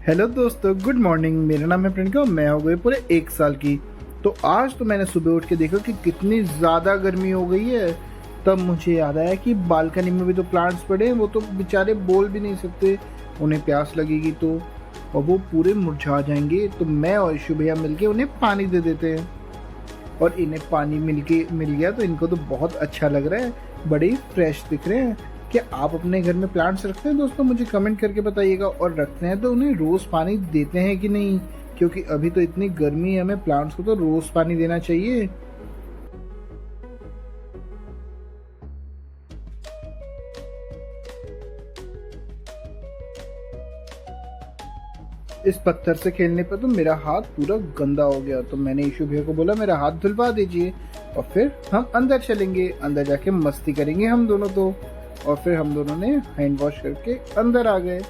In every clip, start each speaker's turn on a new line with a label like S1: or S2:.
S1: Hello दोस्तों, good morning. मेरा नाम है प्रियंका और मैं हो गई पूरे 1 साल की। तो आज तो मैंने सुबह उठ के देखा कि कितनी ज़्यादा गर्मी हो गई है। तब मुझे याद आया कि बालकनी में भी तो प्लांट्स पड़े हैं, वो तो बेचारे बोल भी नहीं सकते, उन्हें प्यास लगेगी तो, और वो पूरे मुरझा जाएंगे। तो मैं और यशु भैया मिलके उन्हें पानी दे देते हैं, और इन्हें पानी मिल गया तो इनको तो बहुत अच्छा लग रहा है, बड़े ही फ्रेश दिख रहे हैं। क्या आप अपने घर में प्लांट्स रखते हैं दोस्तों? मुझे कमेंट करके बताइएगा। और रखते हैं तो उन्हें रोज़ पानी देते हैं कि नहीं, क्योंकि अभी तो इतनी गर्मी है, हमें प्लांट्स को तो रोज़ पानी देना चाहिए। इस पत्थर से खेलने पर तो मेरा हाथ पूरा गंदा हो गया, तो मैंने ईशु भैया को बोला मेरा हाथ धुलवा दीजिए, और फिर हम अंदर चलेंगे, अंदर जाके मस्ती करेंगे हम दोनों तो। और फिर हम दोनों ने हैंड वॉश करके अंदर आ गए।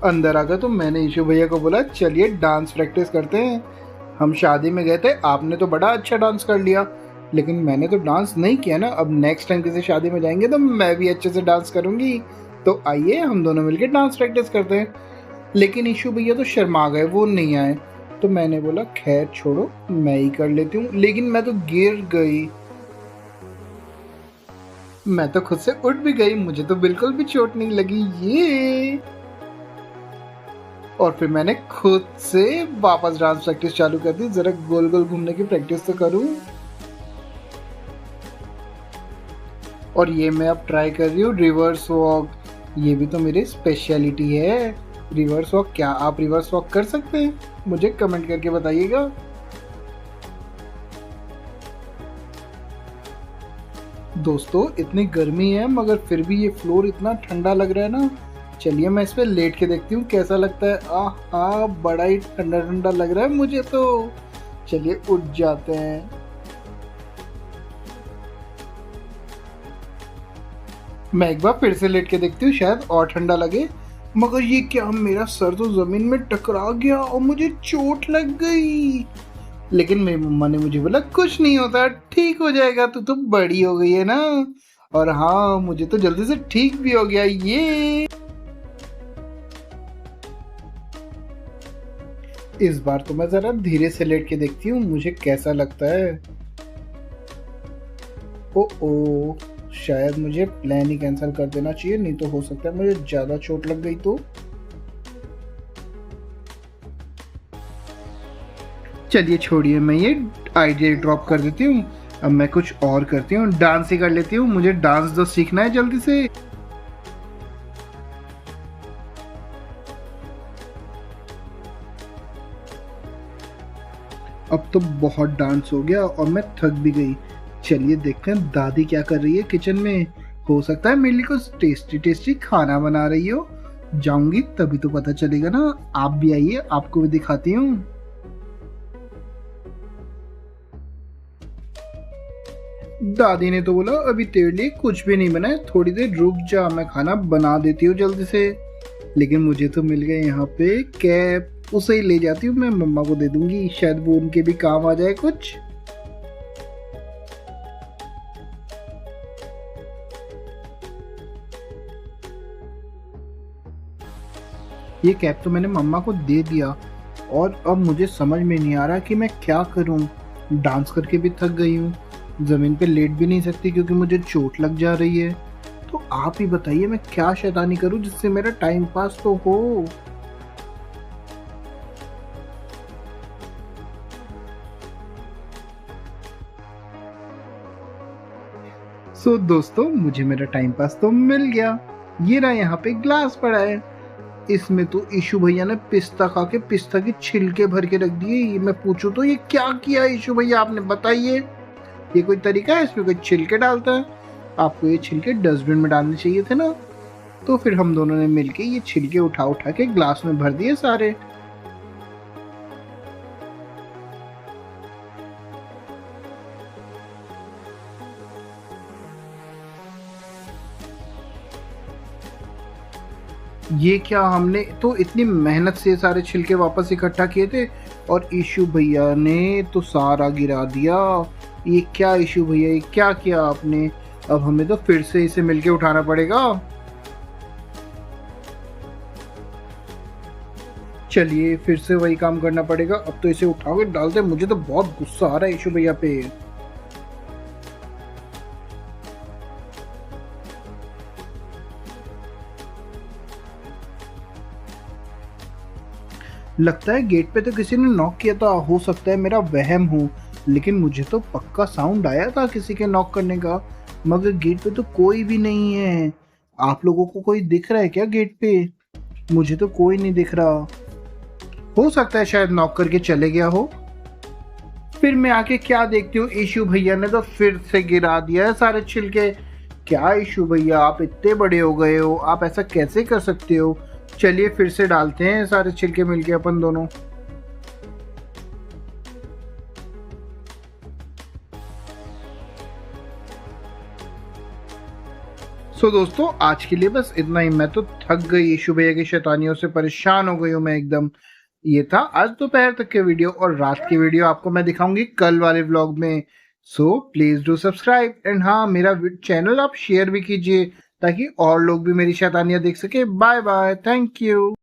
S1: अंदर आ गए तो मैंने ईशु भैया को बोला चलिए डांस प्रैक्टिस करते हैं। हम शादी में गए थे, आपने तो बड़ा अच्छा डांस कर लिया, लेकिन मैंने तो डांस नहीं किया ना। अब नेक्स्ट टाइम किसी शादी में जाएंगे तो मैं भी अच्छे से डांस करूंगी। तो आइए हम दोनों मिलकर डांस प्रैक्टिस करते हैं। लेकिन ईशु भैया तो शर्मा गए, वो नहीं आए। तो मैंने बोला खैर छोड़ो, मैं ही कर लेती हूँ। लेकिन मैं तो गिर गई, मैं तो खुद से उठ भी गई, मुझे तो बिल्कुल भी चोट नहीं लगी ये। और फिर मैंने खुद से वापस डांस प्रैक्टिस चालू कर दी, जरा गोल गोल घूमने की प्रैक्टिस तो करूं। और ये मैं अब ट्राई कर रही हूँ रिवर्स वॉक, ये भी तो मेरी स्पेशलिटी है। रिवर्स वॉक, क्या आप रिवर्स वॉक कर सकते हैं? मुझे कमेंट करके बताइएगा। दोस्तों इतनी गर्मी है मगर फिर भी ये फ्लोर इतना ठंडा लग रहा है ना। चलिए मैं इस पे लेट के देखती हूँ कैसा लगता है। आहा, बड़ा ही ठंडा ठंडा लग रहा है मुझे तो। चलिए उठ जाते हैं। मैं एक बार फिर से लेट के देखती हूँ, शायद और ठंडा लगे। मगर ये क्या, मेरा सर तो जमीन में टकरा गया और मुझे चोट लग गई। लेकिन मेरी मम्मा ने मुझे बोला कुछ नहीं होता, ठीक हो जाएगा, तू तो बड़ी हो गई है ना। और हाँ, मुझे तो जल्दी से ठीक भी हो गया ये। इस बार तो मैं जरा धीरे से लेट के देखती हूँ मुझे कैसा लगता है। ओ, शायद मुझे प्लान ही कैंसिल कर देना चाहिए, नहीं तो हो सकता है मुझे ज्यादा चोट लग गई तो। चलिए छोड़िए, मैं ये आइडिया ड्रॉप कर देती हूँ। अब मैं कुछ और करती हूँ, डांस ही कर लेती हूँ। मुझे डांस तो सीखना है जल्दी से। अब तो बहुत डांस हो गया और मैं थक भी गई। चलिए देखते हैं दादी क्या कर रही है किचन में। हो सकता है मेरे लिए कुछ टेस्टी टेस्टी खाना बना रही हो। जाऊंगी तभी तो पता चलेगा ना। आप भी आइए, आपको भी दिखाती हूँ। दादी ने तो बोला अभी तेरे लिए कुछ भी नहीं बना है, थोड़ी देर रुक जा, मैं खाना बना देती हूँ जल्दी से। लेकिन मुझे तो मिल गया यहाँ पे कैप, उसे ही ले जाती हूँ, मैं मम्मा को दे दूंगी, शायद वो उनके भी काम आ जाए कुछ। ये कैप तो मैंने मम्मा को दे दिया, और अब मुझे समझ में नहीं आ रहा कि मैं क्या करूं। डांस करके भी थक गई हूँ, जमीन पे लेट भी नहीं सकती क्योंकि मुझे चोट लग जा रही है। तो आप ही बताइए मैं क्या शैतानी करूं जिससे मेरा टाइम पास तो हो। दोस्तों मुझे मेरा टाइम पास तो मिल गया। ये रहा, यहाँ पे ग्लास पड़ा है, इसमें तो ईशु भैया ने पिस्ता खा के पिस्ता के छिलके भर के रख दिए। ये मैं पूछूं तो ये क्या किया ईशु भैया आपने, बताइए। ये कोई तरीका है इसमें कोई छिलके डालता है? आपको ये छिलके डस्टबिन में डालने चाहिए थे ना। तो फिर हम दोनों ने मिलके ये छिलके उठा उठा के ग्लास में भर दिए सारे। ये क्या, हमने तो इतनी मेहनत से सारे छिलके वापस इकट्ठा किए थे और ईशु भैया ने तो सारा गिरा दिया। ये क्या ईशु भैया, ये क्या किया आपने? अब हमें तो फिर से इसे मिलके उठाना पड़ेगा। चलिए फिर से वही काम करना पड़ेगा। अब तो इसे उठा के डालते। मुझे तो बहुत गुस्सा आ रहा है ईशु भैया पे। लगता है गेट पे तो किसी ने नॉक किया था। हो सकता है मेरा वहम हो, लेकिन मुझे तो पक्का साउंड आया था किसी के नॉक करने का। मगर गेट पे तो कोई भी नहीं है। आप लोगों को कोई दिख रहा है क्या गेट पे? मुझे तो कोई नहीं दिख रहा। हो सकता है शायद नॉक करके चले गया हो। फिर मैं आके क्या देखती हूँ, ईशु भैया ने तो फिर से गिरा दिया है सारे छिलके। क्या ईशु भैया, आप इतने बड़े हो गए हो, आप ऐसा कैसे कर सकते हो? चलिए फिर से डालते हैं सारे छिलके मिलके अपन दोनों। दोस्तों आज के लिए बस इतना ही। मैं तो थक गई ईशु भैया की शैतानियों से, परेशान हो गई हूँ मैं एकदम। ये था आज दोपहर तक के वीडियो, और रात की वीडियो आपको मैं दिखाऊंगी कल वाले व्लॉग में। So please do subscribe, and हाँ, मेरा चैनल आप शेयर भी कीजिए ताकि और लोग भी मेरी शैतानियां देख सके। Bye bye, thank you.